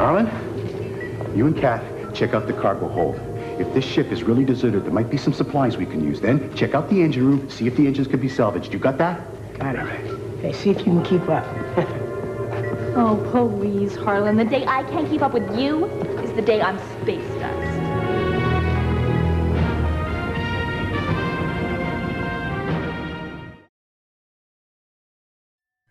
Harlan, you and Kat check out the cargo hold. If this ship is really deserted, there might be some supplies we can use. Then check out the engine room, see if the engines can be salvaged. You got that? Got it. Hey, see if you can keep up. Oh, please, Harlan. The day I can't keep up with you is the day I'm space dust.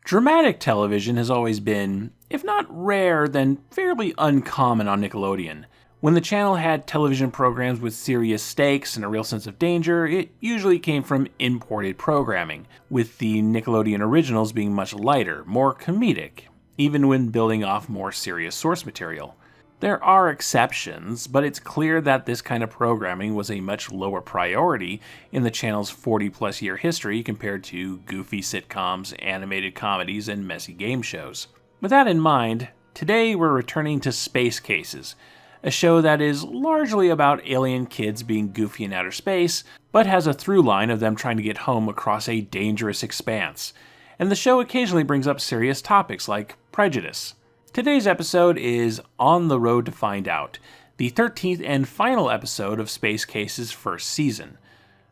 Dramatic television has always been, if not rare, then fairly uncommon on Nickelodeon. When the channel had television programs with serious stakes and a real sense of danger, it usually came from imported programming, with the Nickelodeon originals being much lighter, more comedic, even when building off more serious source material. There are exceptions, but it's clear that this kind of programming was a much lower priority in the channel's 40-plus year history compared to goofy sitcoms, animated comedies, and messy game shows. With that in mind, today we're returning to Space Cases, a show that is largely about alien kids being goofy in outer space, but has a through line of them trying to get home across a dangerous expanse. And the show occasionally brings up serious topics like prejudice. Today's episode is On the Road to Find Out, the 13th and final episode of Space Case's first season.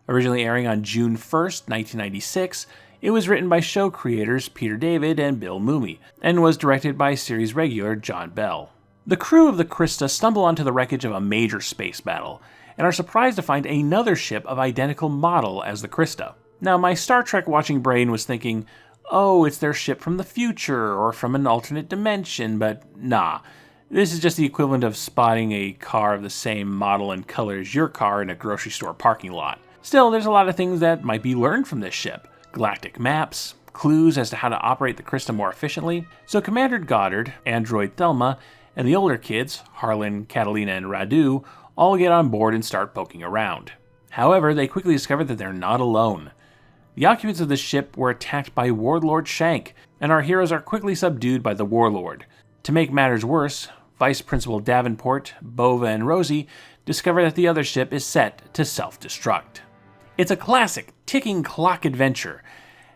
Originally airing on June 1st, 1996, it was written by show creators Peter David and Bill Mumy, and was directed by series regular John Bell. The crew of the Krista stumble onto the wreckage of a major space battle, and are surprised to find another ship of identical model as the Krista. Now, my Star Trek watching brain was thinking, oh, it's their ship from the future, or from an alternate dimension, but nah. This is just the equivalent of spotting a car of the same model and color as your car in a grocery store parking lot. Still, there's a lot of things that might be learned from this ship. Galactic maps, clues as to how to operate the Krista more efficiently. So Commander Goddard, Android Thelma, and the older kids, Harlan, Catalina, and Radu, all get on board and start poking around. However, they quickly discover that they're not alone. The occupants of the ship were attacked by Warlord Shank, and our heroes are quickly subdued by the Warlord. To make matters worse, Vice Principal Davenport, Bova, and Rosie discover that the other ship is set to self-destruct. It's a classic ticking clock adventure,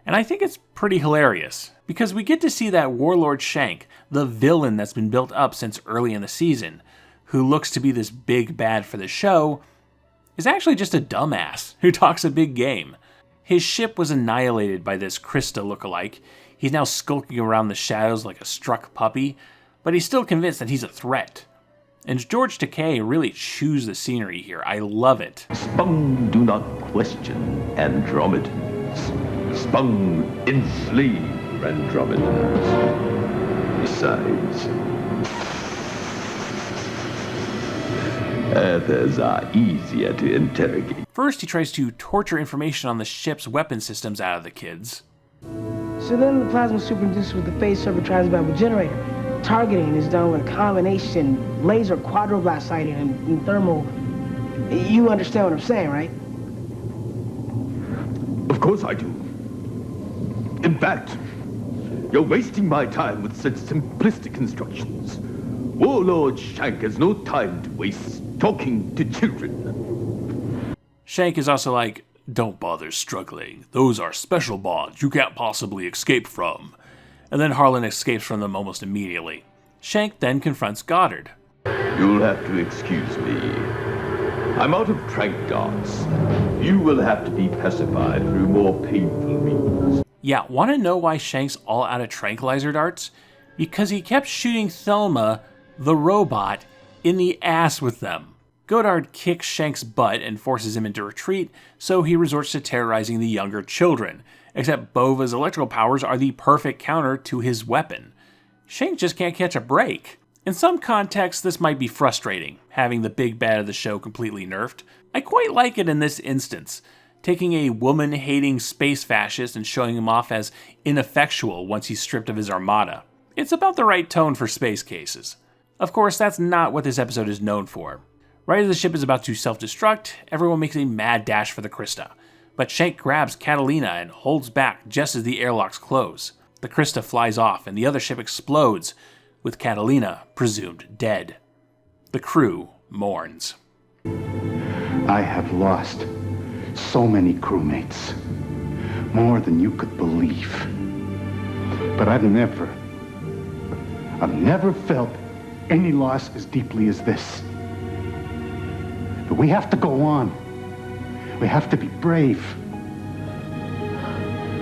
and I think it's pretty hilarious, because we get to see that Warlord Shank, the villain that's been built up since early in the season, who looks to be this big bad for the show, is actually just a dumbass who talks a big game. His ship was annihilated by this Krista lookalike. He's now skulking around the shadows like a struck puppy, but he's still convinced that he's a threat. And George Takei really chews the scenery here. I love it. Spung do not question Andromedans. Spung enslave Andromedans. Besides, others are easier to interrogate. First, he tries to torture information on the ship's weapon systems out of the kids. So then the plasma superinduced with the phase server transvaluable generator. Targeting is done with a combination laser quadroblast sighting and thermal. You understand what I'm saying, right? Of course I do. In fact, you're wasting my time with such simplistic instructions. Warlord Shank has no time to waste talking to children. Shank is also like, don't bother struggling. Those are special bonds you can't possibly escape from. And then Harlan escapes from them almost immediately. Shank then confronts Goddard. You'll have to excuse me. I'm out of trank darts. You will have to be pacified through more painful means. Yeah, want to know why Shank's all out of tranquilizer darts? Because he kept shooting Thelma, the robot, in the ass with them. Goddard kicks Shank's butt and forces him into retreat, so he resorts to terrorizing the younger children, except Bova's electrical powers are the perfect counter to his weapon. Shank just can't catch a break. In some contexts, this might be frustrating, having the big bad of the show completely nerfed. I quite like it in this instance, taking a woman-hating space fascist and showing him off as ineffectual once he's stripped of his armada. It's about the right tone for Space Cases. Of course, that's not what this episode is known for. Right as the ship is about to self-destruct, everyone makes a mad dash for the Krista. But Shank grabs Catalina and holds back just as the airlocks close. The Krista flies off and the other ship explodes, with Catalina presumed dead. The crew mourns. I have lost so many crewmates. More than you could believe. But I've never felt any loss as deeply as this. But we have to go on. We have to be brave.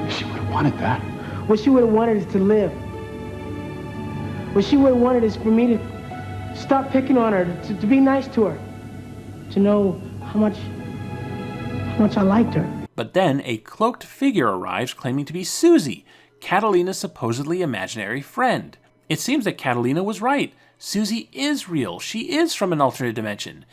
She would have wanted that. What she would have wanted is to live. What she would have wanted is for me to stop picking on her, to be nice to her, to know how much I liked her. But then a cloaked figure arrives claiming to be Susie, Catalina's supposedly imaginary friend. It seems that Catalina was right. Susie is real. She is from an alternate dimension.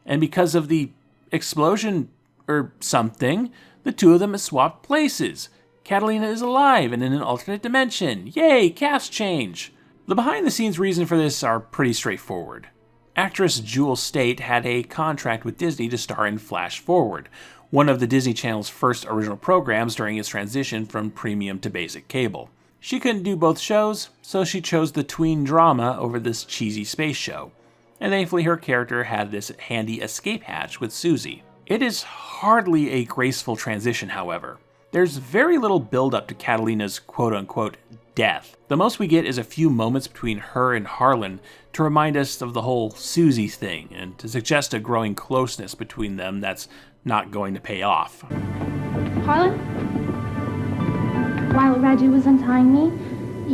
And because of the explosion or something, the two of them have swapped places. Catalina is alive and in an alternate dimension. Yay, cast change! The behind-the-scenes reason for this are pretty straightforward. Actress Jewel Staite had a contract with Disney to star in Flash Forward, one of the Disney Channel's first original programs during its transition from premium to basic cable. She couldn't do both shows, so she chose the tween drama over this cheesy space show. And thankfully her character had this handy escape hatch with Susie. It is hardly a graceful transition, however. There's very little build-up to Catalina's quote-unquote death. The most we get is a few moments between her and Harlan to remind us of the whole Susie thing and to suggest a growing closeness between them that's not going to pay off. Harlan? While Reggie was untying me,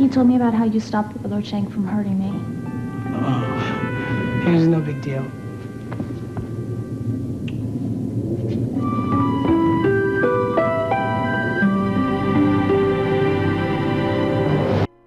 he told me about how you stopped Lord Shank from hurting me. Oh, it was no big deal.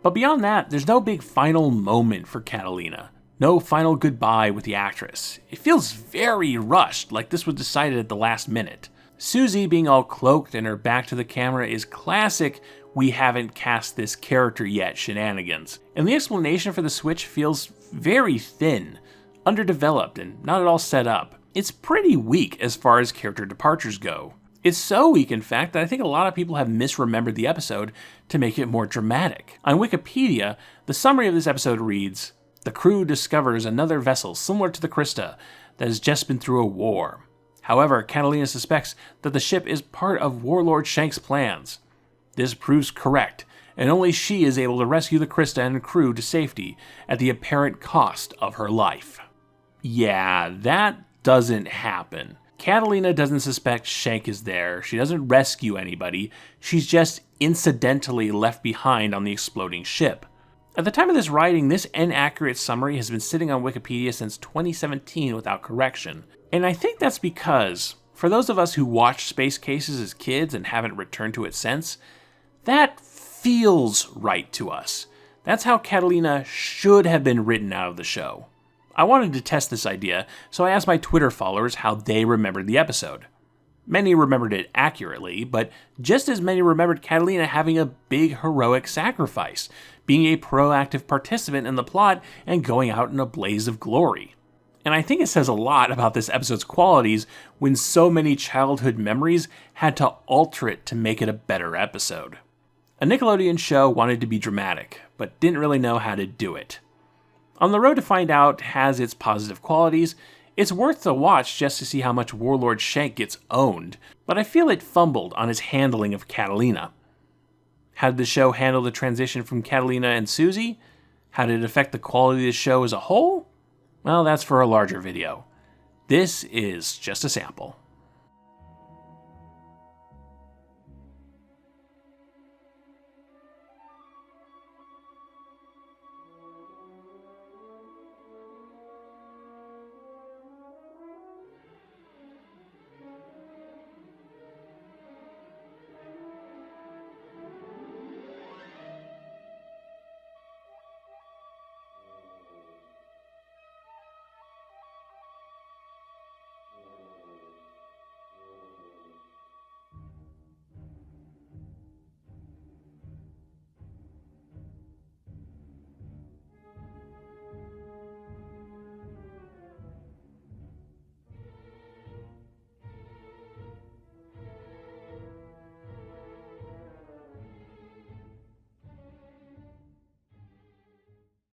But beyond that, there's no big final moment for Catalina. No final goodbye with the actress. It feels very rushed, like this was decided at the last minute. Susie being all cloaked and her back to the camera is classic "we haven't cast this character yet" shenanigans. And the explanation for the switch feels very thin, underdeveloped, and not at all set up. It's pretty weak as far as character departures go. It's so weak, in fact, that I think a lot of people have misremembered the episode to make it more dramatic. On Wikipedia, the summary of this episode reads, "The crew discovers another vessel similar to the Krista that has just been through a war. However, Catalina suspects that the ship is part of Warlord Shank's plans. This proves correct, and only she is able to rescue the Krista and crew to safety at the apparent cost of her life." Yeah, that doesn't happen. Catalina doesn't suspect Shank is there, she doesn't rescue anybody, she's just incidentally left behind on the exploding ship. At the time of this writing, this inaccurate summary has been sitting on Wikipedia since 2017 without correction. And I think that's because, for those of us who watched Space Cases as kids and haven't returned to it since, that feels right to us. That's how Catalina should have been written out of the show. I wanted to test this idea, so I asked my Twitter followers how they remembered the episode. Many remembered it accurately, but just as many remembered Catalina having a big heroic sacrifice, being a proactive participant in the plot, and going out in a blaze of glory. And I think it says a lot about this episode's qualities when so many childhood memories had to alter it to make it a better episode. A Nickelodeon show wanted to be dramatic, but didn't really know how to do it. On the Road to Find Out has its positive qualities. It's worth a watch just to see how much Warlord Shank gets owned, but I feel it fumbled on its handling of Catalina. How did the show handle the transition from Catalina and Susie? How did it affect the quality of the show as a whole? Well, that's for a larger video. This is just a sample.